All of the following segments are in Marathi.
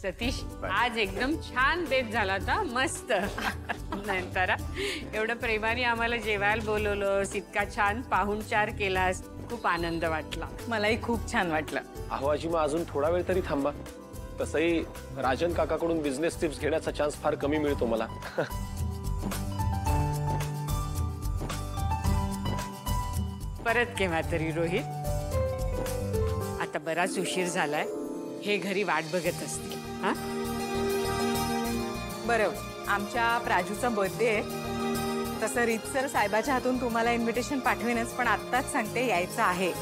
सतीश आज एकदम छान बेत झाला होता, मस्त. नंतर एवढं प्रेमाने आम्हाला जेवायला बोलवलंस, इतका छान पाहुणचार केलास, खूप आनंद वाटला. मलाही खूप छान वाटलं. अहो आजी, मग अजून थोडा वेळ तरी थांबा. तसंही राजन काकाकडून बिझनेस टिप्स घेण्याचा चान्स फार कमी मिळतो मला. परत केव्हा तरी रोहित. आता बराच उशीर झालाय, हे घरी वाट बघत असतील. हा बरं, आमच्या प्राजूचा बर्थडे आहे. तसं रीतसर साहेबाच्या हातून तुम्हाला इन्व्हिटेशन पाठवेनच, पण आत्ताच सांगते यायचं आहे.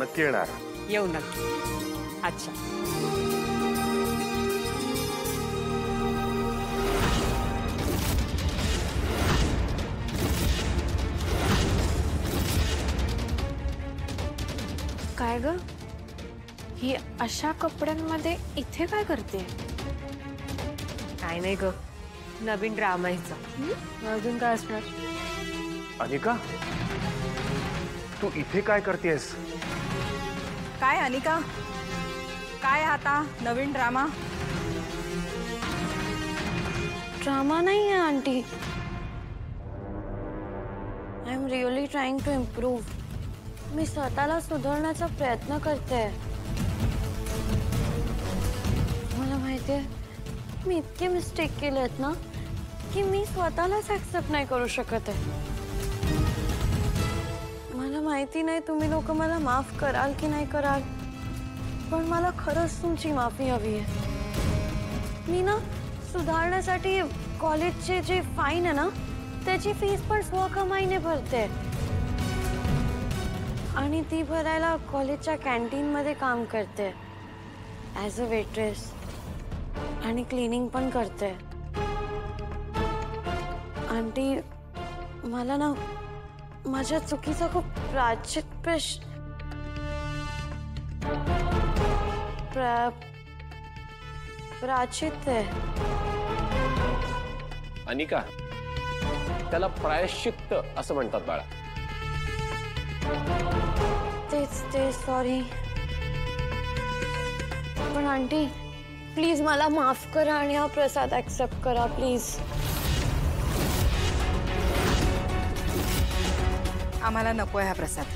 नक्की येणार. येऊ नक्की. अच्छा. काय ग, ही अशा कपड्यांमध्ये इथे काय करते? काय नाही ग, नवीन ड्रामा हिचा. अजून काय असणार? अनिका, तू इथे काय करतेस? काय अनिका, काय आता नवीन ड्रामा? ड्रामा नाही आहे aunty. I am really trying to improve. मी स्वतःला सुधारण्याचा प्रयत्न करते. मला माहितीये मी इतके मिस्टेक केले आहेत ना की मी स्वतःलाच ऍक्सेप्ट नाही करू शकत आहे. मला माहिती नाही तुम्ही लोक मला माफ कराल की नाही कराल, पण मला खरंच तुमची माफी हवी आहे. मी ना सुधारण्यासाठी कॉलेजचे जे फाईन आहे ना त्याची फीस पण स्वकमाईने भरते आणि ती भरायला कॉलेजच्या कॅन्टीनमध्ये काम करते ॲज अ वेट्रेस आणि क्लिनिंग पण करते. आंटी, मला ना माझ्या चुकीचा खूप प्राचित आहे. अनिका, त्याला प्रायश्चित्त असं म्हणतात बाळा. ते सॉरी, पण आंटी प्लीज मला माफ करा आणि हा प्रसाद ऍक्सेप्ट करा प्लीज. आम्हाला नकोय हा प्रसाद.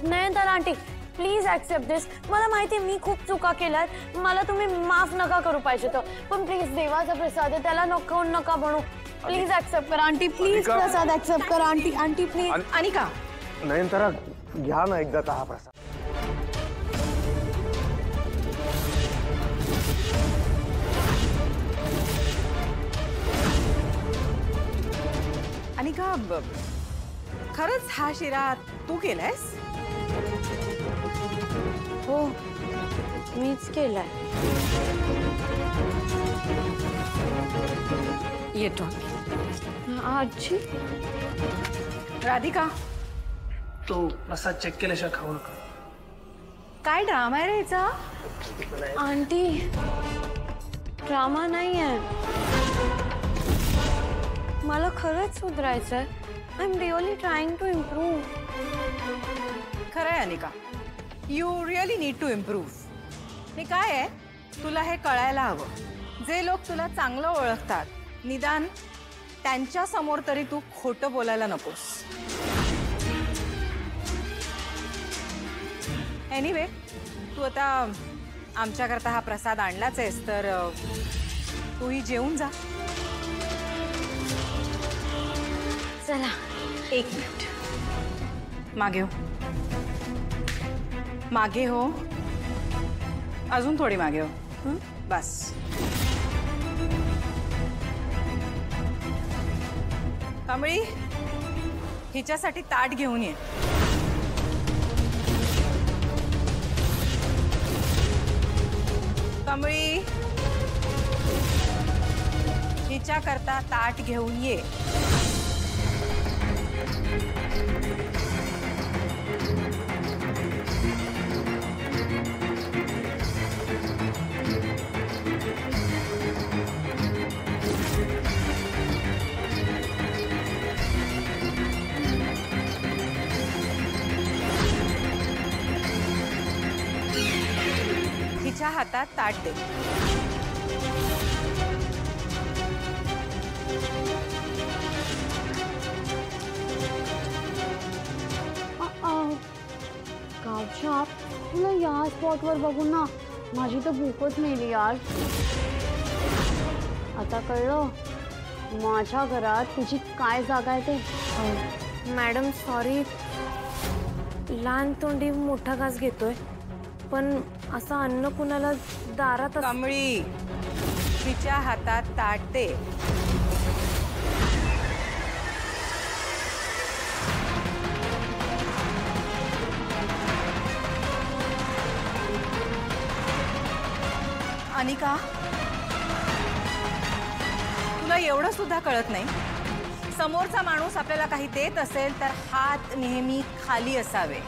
नाही तर आंटी प्लीज ऍक्सेप्ट दिस. मला माहिती मी खूप चुका केल्यात, मला तुम्ही माफ नका करू पाहिजे तर, पण प्लीज देवाचा प्रसाद आहे त्याला नको नका बनू. प्लीज ऍक्सेप्ट करा आंटी, प्लीज प्रसाद ऍक्सेप्ट करा aunty. Aunty please. Anika, Nayantara, घ्या ना एकदा हा प्रसाद. अनिका, खरंच हा शिरा तू केलायस? हो, मीच केलाय. येतो. आजी. राधिका, तो प्रसाद चेक केल्याशिवाय खाऊ नका. काय ड्रामा आहे रे हिचा? आंटी, ड्रामा नाही आहे. मला खरंच सुधारायचंय. I am really trying to improve. खरं आहे Anika, you really need to improve. हे काय आहे, तुला हे कळायला हवं. जे लोक तुला चांगलं ओळखतात, निदान त्यांच्या समोर तरी तू खोटं बोलायला नकोस. एनिवे, तू आता आमच्याकरता हा प्रसाद आणलाच आहेस तर तूही जेवून जा. चला. एक मिनिट, मागे हो. मागे हो, अजून थोडी मागे हो. बस. कमळी, हिच्यासाठी ताट घेऊन ये. कमळी, हिच्याकरता ताट घेऊन ये. तिच्या हातात ताट दे. गावच्या तुला या स्पॉटवर बघून ना माझी तर भूकच मेली यार. आता कळलं माझ्या घरात तुझी काय जागा आहे ते. मॅडम सॉरी, लहान तोंडी मोठा घास घेतोय, पण असं अन्न कुणाला दारात कमळी, तिच्या हातात ताट दे. अनिका, तुला एवढं सुद्धा कळत नाही? समोरचा माणूस आपल्याला काही देत असेल तर हात नेहमी खाली असावे.